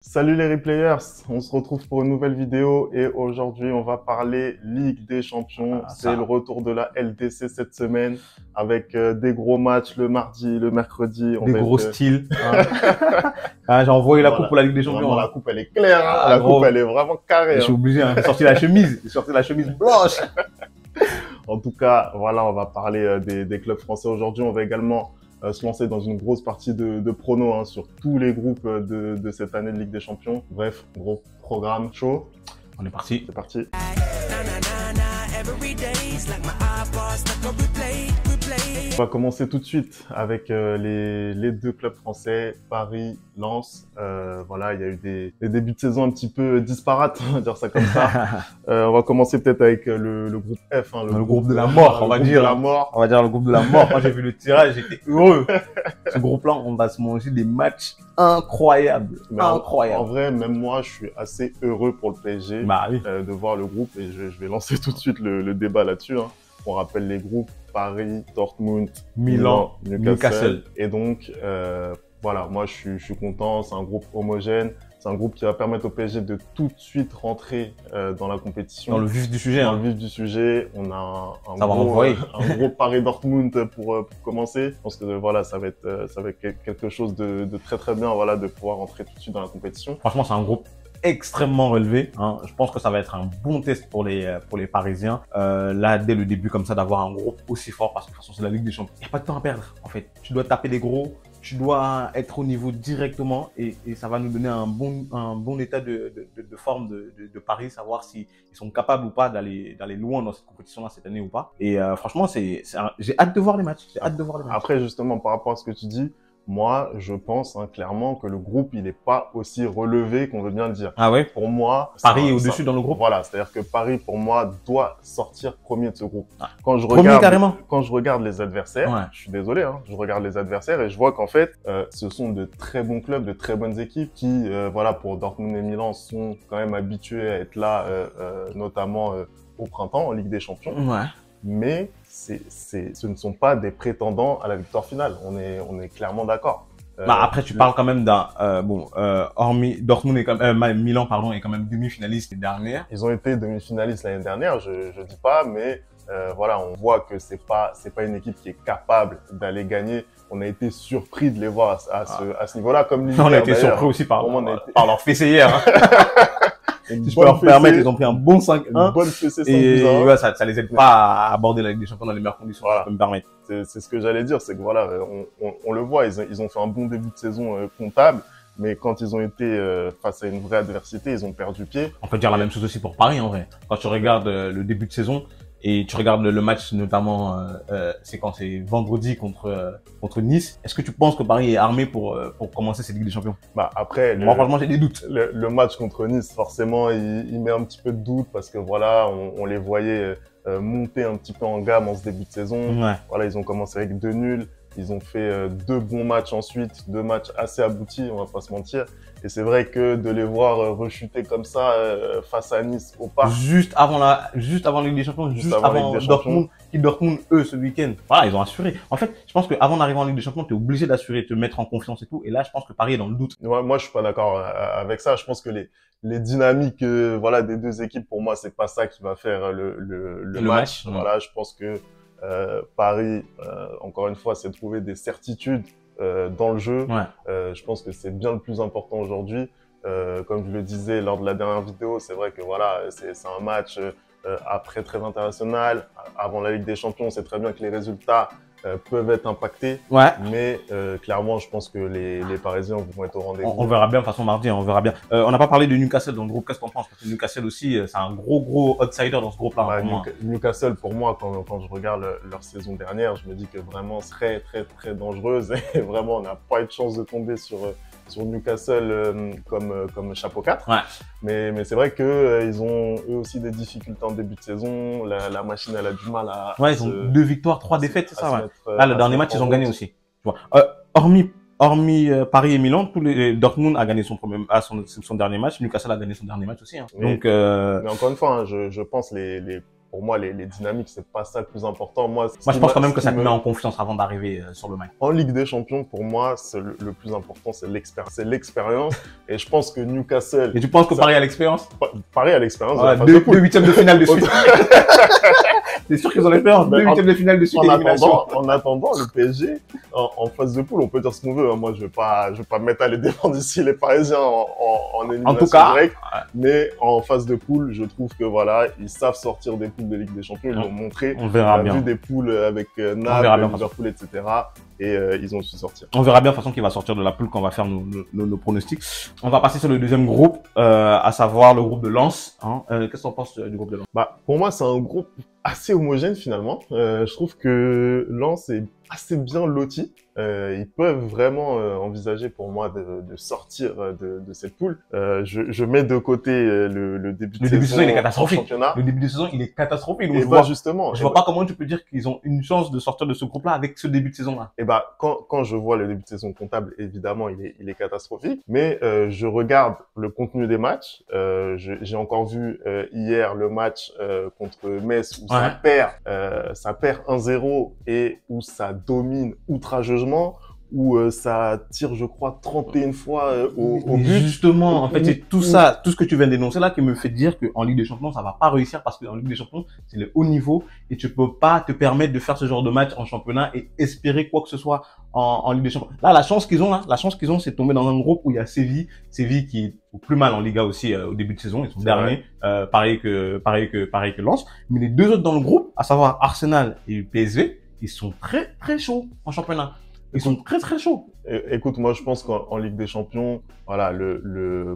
Salut les replayers, on se retrouve pour une nouvelle vidéo et aujourd'hui on va parler Ligue des Champions. C'est le retour de la LDC cette semaine avec des gros matchs le mardi, le mercredi. Des gros styles. Hein. J'ai envoyé la coupe pour la Ligue des Champions. Vraiment, la coupe elle est claire, hein. La coupe elle est vraiment carrée. Je suis obligé, hein. J'ai sorti la chemise, blanche. En tout cas, voilà, on va parler des clubs français aujourd'hui. On va également se lancer dans une grosse partie de pronos hein, sur tous les groupes de cette année de Ligue des Champions. Bref, gros programme chaud. On est parti. C'est parti. On va commencer tout de suite avec les deux clubs français, Paris, Lens. Voilà, il y a eu des débuts de saison un petit peu disparates, on va dire ça comme ça. On va commencer peut-être avec le groupe F. Hein, le groupe de la mort, on va dire. On va dire le groupe de la mort. Moi, j'ai vu le tirage, j'étais heureux. Ce groupe-là, on va se manger des matchs incroyables. En vrai, même moi, je suis assez heureux pour le PSG oui. De voir le groupe et je vais lancer tout de suite le débat là-dessus. Hein. On rappelle les groupes Paris, Dortmund, Milan, Newcastle. Et donc, voilà, moi je suis content, c'est un groupe homogène. C'est un groupe qui va permettre au PSG de tout de suite rentrer dans la compétition. Dans le vif du sujet. Dans le vif du sujet. On a un gros Paris-Dortmund pour commencer. Je pense que voilà, ça va être quelque chose de très très bien, voilà, de pouvoir rentrer tout de suite dans la compétition. Franchement, c'est un groupe extrêmement relevé. Hein. Je pense que ça va être un bon test pour les Parisiens. Là, dès le début, comme ça, d'avoir un groupe aussi fort, parce que de toute façon, c'est la Ligue des Champions. Il n'y a pas de temps à perdre, en fait. Tu dois taper des gros. Tu dois être au niveau directement et ça va nous donner un bon état de forme de Paris, savoir s'ils sont capables ou pas d'aller loin dans cette compétition-là cette année ou pas. Et franchement, j'ai hâte de voir les matchs. Après, justement, par rapport à ce que tu dis, moi, je pense hein, clairement que le groupe, il n'est pas aussi relevé qu'on veut bien le dire. Ah ouais? Pour moi, Paris est au-dessus dans le groupe. Voilà, c'est-à-dire que Paris, pour moi, doit sortir premier de ce groupe. Ah. Quand je regarde les adversaires, ouais. Je suis désolé, hein, je regarde les adversaires et je vois qu'en fait, ce sont de très bons clubs, de très bonnes équipes qui, voilà, pour Dortmund et Milan, sont quand même habitués à être là, notamment au printemps en Ligue des Champions. Ouais. Mais ce ne sont pas des prétendants à la victoire finale. On est clairement d'accord. Après, tu parles quand même d'un hormis Dortmund et Milan, pardon, est quand même demi-finaliste l'année dernière. Ils ont été demi-finalistes l'année dernière, je dis pas, mais voilà, on voit que c'est pas une équipe qui est capable d'aller gagner. On a été surpris de les voir à ce niveau-là, comme l'Inter. On a été surpris aussi par leur fessée hier. Hein. Si je peux leur permettre, ils ont pris un bon 5-1. Une bonne fessée 5-1. Et ouais, ça les aide pas à aborder la Ligue des Champions dans les meilleures conditions, voilà. Je peux me permettre. C'est ce que j'allais dire, c'est que voilà, on le voit, ils ont fait un bon début de saison comptable, mais quand ils ont été face à une vraie adversité, ils ont perdu pied. On peut dire la même chose aussi pour Paris, en vrai. Quand tu regardes le début de saison, et tu regardes le match notamment, c'est vendredi contre Nice. Est-ce que tu penses que Paris est armé pour commencer cette Ligue des Champions? Après, moi franchement j'ai des doutes. Le match contre Nice, forcément, il met un petit peu de doute parce que voilà, on les voyait monter un petit peu en gamme en ce début de saison. Ouais. Voilà, ils ont commencé avec 2 nuls. Ils ont fait 2 bons matchs ensuite, 2 matchs assez aboutis, on va pas se mentir. Et c'est vrai que de les voir rechuter comme ça face à Nice au parc. Juste avant la Ligue des Champions, juste avant Dortmund, eux, ce week-end. Voilà, ils ont assuré. En fait, je pense qu'avant d'arriver en Ligue des Champions, tu es obligé d'assurer, de te mettre en confiance et tout. Et là, je pense que Paris est dans le doute. Ouais, moi, je suis pas d'accord avec ça. Je pense que les dynamiques voilà, des deux équipes, pour moi, c'est pas ça qui va faire le match. Voilà, je pense que Paris, encore une fois, s'est trouvé des certitudes dans le jeu. Ouais. Je pense que c'est bien le plus important aujourd'hui. Comme je le disais lors de la dernière vidéo, c'est vrai que voilà, c'est un match après trêve international, avant la Ligue des Champions. On sait très bien que les résultats peuvent être impactés. Ouais. Mais clairement, je pense que les Parisiens vont être au rendez-vous. On verra bien de toute façon mardi, on verra bien. On n'a pas parlé de Newcastle dans le groupe. Qu'est-ce qu'on pense? Parce que Newcastle aussi, c'est un gros outsider dans ce groupe-là. Newcastle, pour moi, quand je regarde leur saison dernière, je me dis que vraiment très dangereuse et vraiment on n'a pas eu de chance de tomber sur Newcastle comme chapeau 4. Ouais. Mais c'est vrai que ils ont eux aussi des difficultés en début de saison. La machine, elle a du mal à. Ouais, ils ont 2 victoires, 3 défaites, c'est ça. Ouais. Là, le dernier match, ils ont gagné aussi. Tu vois. Hormis Paris et Milan, Dortmund a gagné son dernier match. Newcastle a gagné son dernier match aussi. Hein. Mais, donc. Mais encore une fois, hein, je pense les pour moi, les dynamiques, c'est pas ça le plus important. Moi, je pense quand même que ça te met en confiance avant d'arriver sur le match. En Ligue des Champions, pour moi, le plus important, c'est l'expérience. Et je pense que Newcastle... Et tu penses que Paris a l'expérience? Paris a l'expérience. Deux huitièmes de finale de suite. C'est sûr qu'ils ont l'expérience. Deux huitièmes de finale de suite. En attendant, le PSG, en phase de poule, on peut dire ce qu'on veut. Moi, je vais pas me mettre à les défendre ici, les Parisiens, en élimination en tout cas, directe. Mais en phase de poule, je trouve que voilà, ils savent sortir des poules de Ligue des Champions. Ils l'ont montré. On verra bien. On a vu des poules avec Naples, Liverpool, etc. Et ils ont su sortir. On verra bien de toute façon qui va sortir de la poule quand on va faire nos pronostics. On va passer sur le deuxième groupe, à savoir le groupe de Lens. Qu'est-ce que tu en penses du groupe de Lens? Pour moi, c'est un groupe assez homogène finalement. Je trouve que Lens est assez bien loti. Ils peuvent vraiment envisager pour moi de sortir de cette poule. Je mets de côté le début de saison, il est catastrophique. Le début de saison, il est catastrophique. Donc je vois pas comment tu peux dire qu'ils ont une chance de sortir de ce groupe-là avec ce début de saison-là. Et quand je vois le début de saison comptable, évidemment, il est catastrophique. Mais je regarde le contenu des matchs. J'ai encore vu hier le match contre Metz où ça perd 1-0 et où ça domine outrageusement, où ça tire, je crois, 31 fois au but. Justement, en fait, c'est tout ça, tout ce que tu viens d'énoncer là qui me fait dire qu'en Ligue des Champions, ça va pas réussir parce qu'en Ligue des Champions, c'est le haut niveau et tu peux pas te permettre de faire ce genre de match en championnat et espérer quoi que ce soit en Ligue des Champions. Là, la chance qu'ils ont, c'est de tomber dans un groupe où il y a Séville qui est au plus mal en Liga aussi au début de saison. Ils sont derniers, pareil que Lens. Mais les deux autres dans le groupe, à savoir Arsenal et PSV, ils sont très, très chauds en championnat. Ils sont très, très chauds. Écoute, moi, je pense qu'en Ligue des Champions, voilà,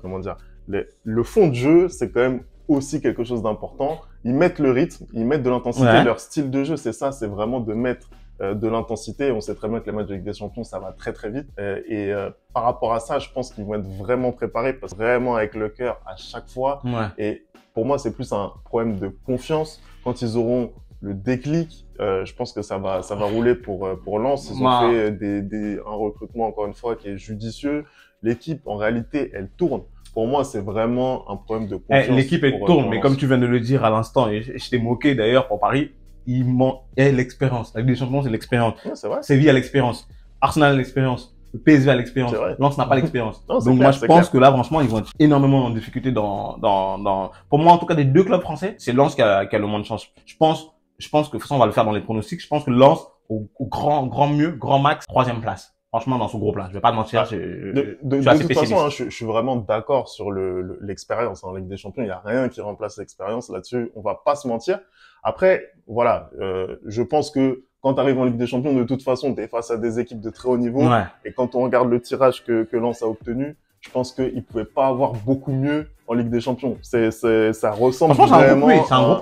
comment dire, le fond de jeu, c'est quand même aussi quelque chose d'important. Ils mettent le rythme, ils mettent de l'intensité. Leur style de jeu, c'est ça, c'est vraiment de mettre de l'intensité. On sait très bien que les matchs de Ligue des Champions, ça va très, très vite. Par rapport à ça, je pense qu'ils vont être vraiment préparés, parce que vraiment avec le cœur à chaque fois. Et pour moi, c'est plus un problème de confiance. Quand ils auront le déclic, je pense que ça va rouler pour Lens. Ils ont fait un recrutement, encore une fois, qui est judicieux. L'équipe, en réalité, elle tourne. Pour moi, c'est vraiment un problème de confiance. L'équipe, elle tourne, mais comme tu viens de le dire à l'instant, et je t'ai moqué d'ailleurs pour Paris, il manque l'expérience. La Ligue des Champions, c'est l'expérience. C'est vrai. Séville a l'expérience. Arsenal a l'expérience. Le PSV a l'expérience. Lens n'a pas l'expérience. Donc clair, moi, je pense que là, franchement, ils vont être énormément en difficulté pour moi, en tout cas, des deux clubs français, c'est Lens qui a le moins de chance. Je pense que, de toute façon, on va le faire dans les pronostics. Je pense que Lens, au grand max, 3e place. Franchement, dans ce groupe-là. Je vais pas te mentir, de toute façon, je suis vraiment d'accord sur l'expérience. En Ligue des Champions, il y a rien qui remplace l'expérience. Là-dessus, on va pas se mentir. Après, voilà, je pense que quand tu arrives en Ligue des Champions, de toute façon, tu es face à des équipes de très haut niveau. Et quand on regarde le tirage que Lens a obtenu, je pense qu'ils pouvaient pas avoir beaucoup mieux en Ligue des Champions. Ça ressemble vraiment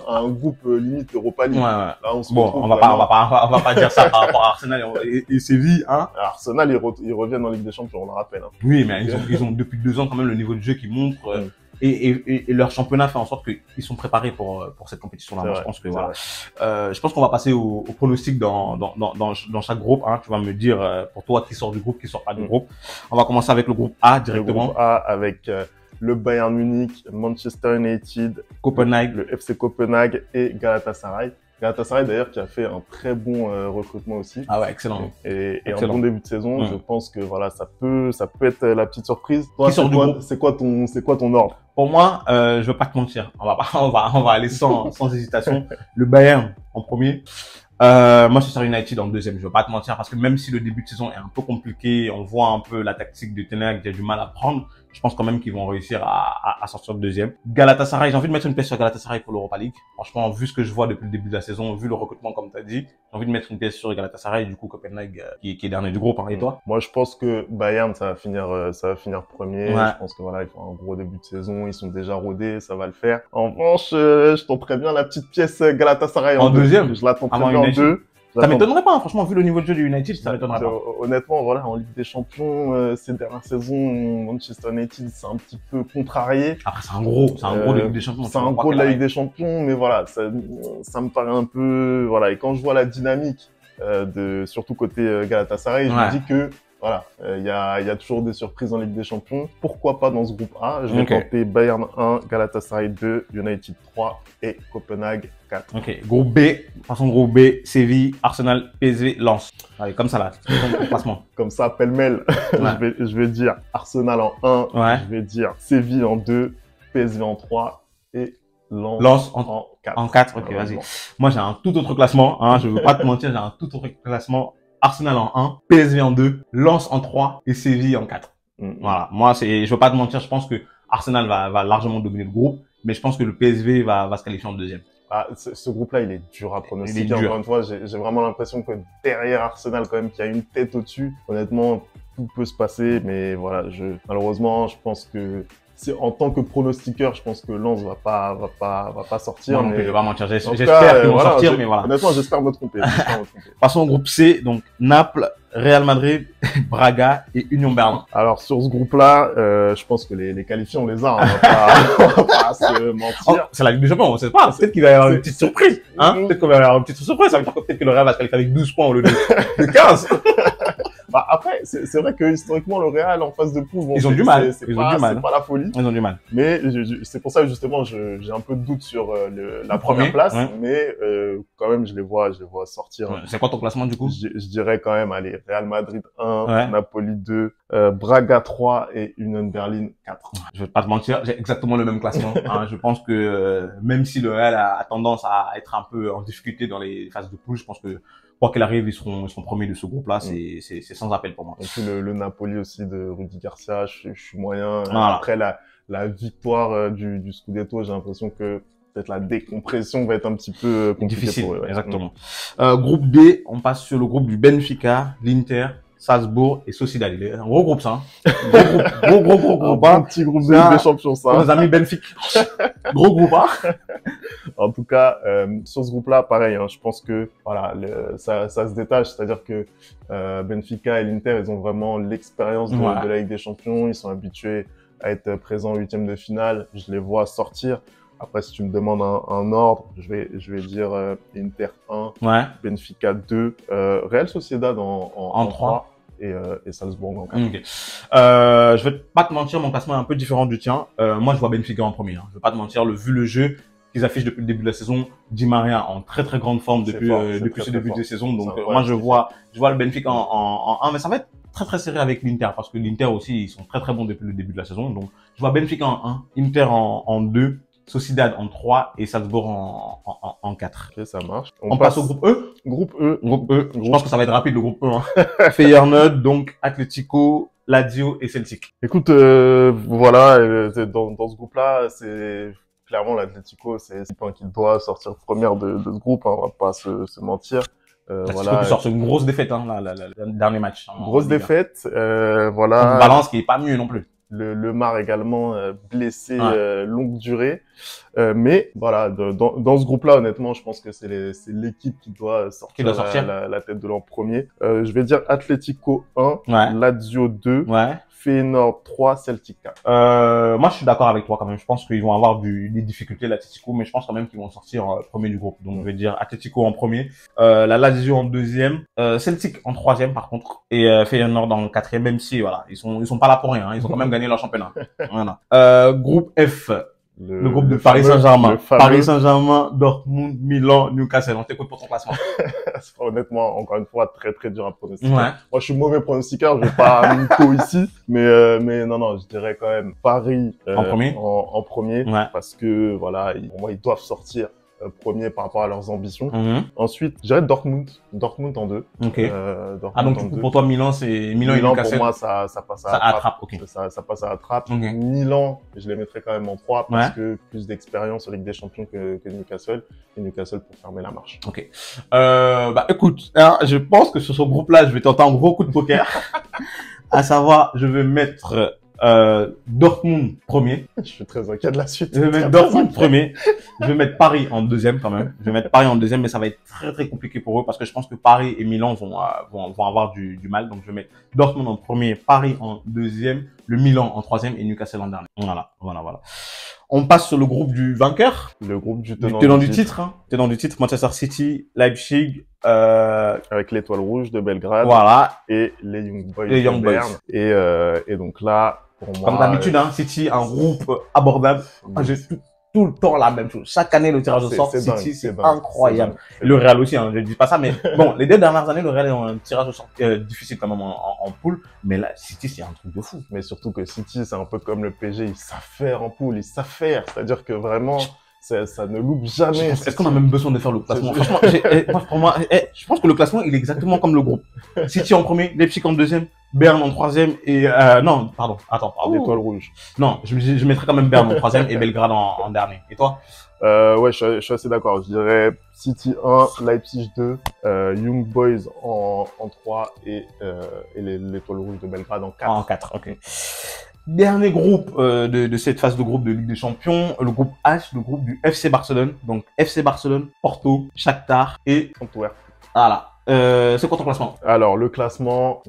à un groupe limite Europa League. Là, on va pas dire ça par rapport à Arsenal et Séville, hein. Arsenal, ils reviennent en Ligue des Champions, on le rappelle. Oui, mais ils ont depuis 2 ans quand même le niveau de jeu qui montre. Et leur championnat fait en sorte qu'ils sont préparés pour cette compétition-là. Moi, je pense que voilà. Je pense qu'on va passer au pronostic dans chaque groupe. Hein. Tu vas me dire pour toi qui sort du groupe, qui sort pas du groupe. On va commencer avec le groupe A directement. Le groupe A avec le Bayern Munich, Manchester United, Copenhague, le FC Copenhague et Galatasaray. Galatasaray d'ailleurs qui a fait un très bon recrutement aussi. Ah ouais, excellent. Et un bon début de saison. Je pense que voilà, ça peut être la petite surprise. Toi, c'est quoi ton ordre? Pour moi, je vais pas te mentir. On va aller sans hésitation. Le Bayern en premier. Manchester United en deuxième. Je vais pas te mentir parce que même si le début de saison est un peu compliqué, on voit un peu la tactique de Ten Hag qui a du mal à prendre. Je pense quand même qu'ils vont réussir à sortir de deuxième. Galatasaray, j'ai envie de mettre une pièce sur Galatasaray pour l'Europa League. Franchement, vu ce que je vois depuis le début de la saison, vu le recrutement comme tu as dit, j'ai envie de mettre une pièce sur Galatasaray. Du coup, Copenhague qui est dernier du groupe. Hein, et toi? Moi, je pense que Bayern, ça va finir premier. Je pense que voilà, ils font un gros début de saison. Ils sont déjà rodés, ça va le faire. En revanche, je tenterais bien la petite pièce Galatasaray en deuxième. Je la tenterais bien en deux. Ça m'étonnerait pas, hein, franchement, vu le niveau de jeu du United, ça m'étonnerait pas. Honnêtement, voilà, en Ligue des Champions, ces dernières saisons, Manchester United, c'est un petit peu contrarié. Après, c'est un gros de Ligue des Champions. C'est un gros de la Ligue des Champions, mais voilà, ça me paraît un peu, voilà. Et quand je vois la dynamique, surtout côté Galatasaray, je me dis que voilà, il y a toujours des surprises en Ligue des Champions. Pourquoi pas dans ce groupe A? Je vais tenter Bayern 1, Galatasaray 2, United 3 et Copenhague 4. Ok, groupe B, façon groupe B, Séville, Arsenal, PSV, Lens. Allez, comme ça là, classement. Comme ça, pêle-mêle, ouais. je vais dire Arsenal en 1, ouais. Je vais dire Séville en 2, PSV en 3 et Lens en 4. En 4, ok, vas-y. Moi, j'ai un tout autre classement, hein, je veux pas te mentir, j'ai un tout autre classement. Arsenal en 1, PSV en 2, Lens en 3 et Séville en 4. Voilà. Moi, je veux pas te mentir, je pense que Arsenal va largement dominer le groupe, mais je pense que le PSV va se qualifier en deuxième. Ah, ce groupe-là, il est dur à pronostiquer. Encore une fois, j'ai vraiment l'impression que derrière Arsenal, quand même, qu'il y a une tête au-dessus. Honnêtement, tout peut se passer, mais voilà, malheureusement, je pense que en tant que pronostiqueur, je pense que Lens va pas sortir. Non, mais je vais pas mentir. J'espère qu'ils vont sortir, mais voilà. Honnêtement, j'espère me tromper. Passons au groupe C, donc Naples, Real Madrid, Braga et Union Berlin. Alors sur ce groupe-là, je pense que les qualifiés on les a. On va pas se mentir. Oh, c'est la Ligue des Champions, on sait pas. Peut-être qu'il va y avoir une petite surprise. Hein, peut-être qu'on va y avoir une petite surprise. Ça veut dire que peut-être que le Real va se qualifier avec 12 points au lieu de 15. Bah après, c'est vrai que historiquement le Real en phase de poule, bon, ils ont du mal. C'est pas la folie. Ils ont du mal. Mais c'est pour ça que justement j'ai un peu de doute sur la première place, ouais. Mais quand même je les vois sortir. Ouais. C'est quoi ton classement du coup? Je dirais quand même allez, Real Madrid 1, ouais. Napoli 2, Braga 3 et Union Berlin 4. Je vais pas te mentir, j'ai exactement le même classement. Hein. Je pense que même si le Real a tendance à être un peu en difficulté dans les phases de poule, je pense que quoi qu'il arrive, ils seront premiers de ce groupe-là. C'est sans appel pour moi. Et puis le Napoli aussi de Rudy Garcia, je suis moyen. Voilà. Après la victoire du Scudetto, j'ai l'impression que peut-être la décompression va être un petit peu difficile pour eux. Ouais. Exactement. Groupe B, on passe sur le groupe du Benfica, l'Inter, Salzbourg et Sociedad. Il est un gros groupe, ça. Hein. Gros groupe. Un petit groupe des champions, ça. Nos amis Benfica. Gros groupe, hein. En tout cas, sur ce groupe-là, pareil, hein, je pense que voilà, ça se détache. C'est-à-dire que Benfica et l'Inter, ils ont vraiment l'expérience de la Ligue des Champions. Ils sont habitués à être présents en huitième de finale. Je les vois sortir. Après, si tu me demandes un ordre, je vais dire Inter 1, ouais. Benfica 2, Real Sociedad en 3 et Salzbourg en 4. Okay. Je vais pas te mentir, mon classement est un peu différent du tien. Moi, je vois Benfica en premier. Hein. Je vais pas te mentir, vu le jeu qu'ils affichent depuis le début de la saison, Di Maria en très grande forme depuis ce début de saison. Donc moi, je vois le Benfica en 1, mais ça va être très serré avec l'Inter parce que l'Inter aussi, ils sont très bons depuis le début de la saison. Donc je vois Benfica en 1, Inter en 2. Sociedad en 3 et Salzbourg en 4. Ok, ça marche. On passe au groupe E. Groupe E. Je pense que ça va être rapide, le groupe E. Hein. Feyenoord, donc Atlético, Lazio et Celtic. Écoute, voilà, dans ce groupe-là, c'est clairement l'Atlético, c'est l'équipe qui doit sortir première de ce groupe, hein, on va pas se mentir. Voilà. Tu sors une grosse défaite, hein, le dernier match. Grosse défaite, voilà. Une balance qui est pas mieux non plus. Le Mar également blessé longue durée, mais voilà dans ce groupe-là honnêtement je pense que c'est l'équipe qui doit sortir la tête de l'an premier. Je vais dire Atlético 1, Lazio 2, Feyenoord 3, Celtic 4. Moi je suis d'accord avec toi quand même. Je pense qu'ils vont avoir des difficultés l'Atlético, mais je pense quand même qu'ils vont sortir premier du groupe. Donc je vais dire Atlético en premier, la Lazio en deuxième, Celtic en troisième par contre et Feyenoord en quatrième, même si voilà ils sont pas là pour rien. Hein. Ils ont quand même gagné leur championnat. Voilà. Groupe F. Le groupe de Paris Saint-Germain. Paris Saint-Germain, Dortmund, Milan, Newcastle. On t'écoute pour ton classement. Honnêtement, encore une fois, très dur à pronostiquer. Ouais. Moi, je suis mauvais pronostiqueur, je vais pas mytho ici. Mais non, je dirais quand même Paris en premier parce que voilà, pour moi, ils doivent sortir premier par rapport à leurs ambitions. Ensuite, je dirais Dortmund en 2. Ok. Donc pour toi Milan et Newcastle. Pour moi ça passe à la trappe. Okay. Ça passe à la trappe. Okay. Milan, je les mettrais quand même en 3 parce que plus d'expérience en Ligue des Champions que Newcastle et Newcastle pour fermer la marche. Ok. Écoute, hein, je pense que sur ce groupe-là, je vais tenter un gros coup de poker. À savoir, je vais mettre Dortmund premier. Je suis très inquiet de la suite. Je vais mettre Dortmund premier. Je vais mettre Paris en deuxième quand même. Je vais mettre Paris en deuxième, mais ça va être très très compliqué pour eux parce que je pense que Paris et Milan vont avoir du mal. Donc je vais mettre Dortmund en premier, Paris en deuxième, le Milan en troisième et Newcastle en dernier. Voilà. On passe sur le groupe du vainqueur. Le groupe du tenant du titre. Hein. Tenant du titre, Manchester City, Leipzig. Avec l'Étoile Rouge de Belgrade. Voilà. Et les Young Boys les Young de Berne. Et donc là, pour moi, comme d'habitude, hein, City, un groupe abordable. J'ai tout le temps la même chose. Chaque année, le tirage au sort, City, c'est incroyable. Le Real aussi, hein, je dis pas ça, mais bon, les 2 dernières années, le Real a un tirage au sort difficile quand même en poule. Mais là, City, c'est un truc de fou. Mais surtout que City, c'est un peu comme le PSG, ils savent faire en poule, ils savent faire. C'est-à-dire que vraiment, ça ne loupe jamais. Est-ce qu'on a même besoin de faire le classement? Franchement, pour moi, je pense que le classement, il est exactement comme le groupe. City en premier, Leipzig en deuxième, Berne en troisième et non, pardon. L'Étoile Rouge. Non, je mettrais quand même Berne en troisième et Belgrade en dernier. Et toi? Ouais, je suis assez d'accord. Je dirais City 1, Leipzig 2, Young Boys en 3 et l'Étoile Rouge de Belgrade en 4. En 4, ok. Dernier groupe de cette phase de groupe de Ligue des Champions, le groupe H, le groupe du FC Barcelone. Donc FC Barcelone, Porto, Shakhtar et Antwerp. Voilà. C'est quoi ton classement? Alors le classement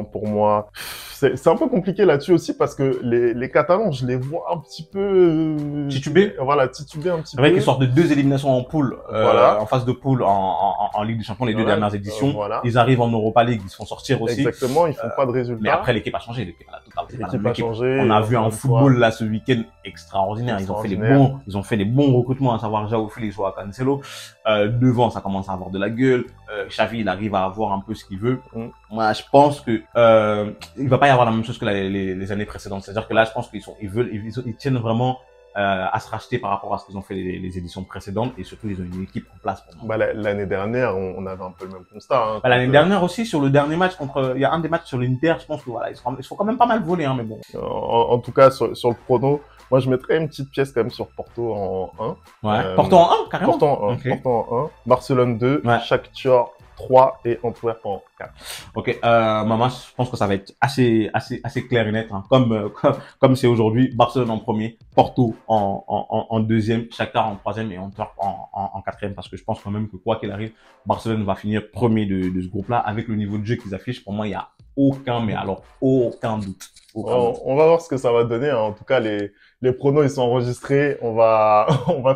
pour moi, c'est un peu compliqué là-dessus aussi parce que les Catalans, je les vois un petit peu titubés. Voilà, titubés un petit peu. C'est vrai qu'ils sortent de 2 éliminations en poule, voilà. En phase de poule en Ligue des Champions, les 2 dernières éditions. Voilà. Ils arrivent en Europa League, ils se font sortir aussi. Exactement, ils font pas de résultats. Mais après l'équipe a changé, l'équipe a changé. On a vu un football là ce week-end extraordinaire. Ils ont fait des bons recrutements, à savoir João Félix ou Cancelo. Devant, ça commence à avoir de la gueule. Xavi, il arrive à avoir un peu ce qu'il veut. Moi, je pense que il va pas y avoir la même chose que les années précédentes. C'est-à-dire que là, je pense qu'ils tiennent vraiment à se racheter par rapport à ce qu'ils ont fait les éditions précédentes et surtout ils ont une équipe en place pour moi. L'année dernière, on avait un peu le même constat. Hein, l'année dernière aussi, sur le dernier match il y a un des matchs sur l'Inter, je pense que voilà, ils se font quand même pas mal voler, hein, mais bon. En tout cas, sur le prono, moi, je mettrais une petite pièce quand même sur Porto en 1. Ouais. Porto en 1, carrément. Porto en 1. Okay. Porto en 1. Barcelone 2. Ouais. Shakhtar 3 et Antwerp en 4. Ok, maman, je pense que ça va être assez clair et net, hein. Comme c'est aujourd'hui. Barcelone en premier, Porto en deuxième, Shakhtar en troisième et Antwerp en quatrième, parce que je pense quand même que quoi qu'il arrive, Barcelone va finir premier de ce groupe-là avec le niveau de jeu qu'ils affichent. Pour moi, il y a aucun doute. On va voir ce que ça va donner, hein. En tout cas, les pronos, ils sont enregistrés. On va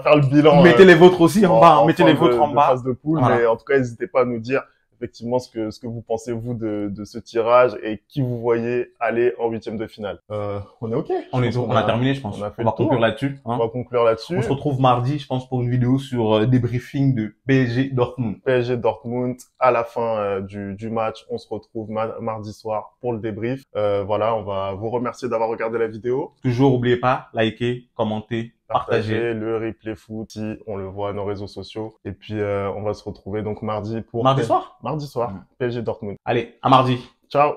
faire le bilan. Mettez les vôtres aussi en bas. Mettez les vôtres en bas. Phase de poule, voilà. Mais en tout cas, n'hésitez pas à nous dire effectivement ce que vous pensez vous de ce tirage et qui vous voyez aller en 8e de finale. On est ok. On a terminé, je pense. On va conclure là-dessus. Hein. On va conclure là-dessus. On se retrouve mardi, je pense, pour une vidéo sur débriefing de PSG Dortmund. PSG Dortmund. À la fin du match, on se retrouve mardi soir pour le débrief. Voilà, on va vous remercier d'avoir regardé la vidéo. Toujours, n'oubliez pas, likez, commentez, partagez. Le replay foot, si on le voit à nos réseaux sociaux. Et puis, on va se retrouver donc mardi pour... Mardi soir? Mardi soir, PSG Dortmund. Allez, à mardi. Ciao.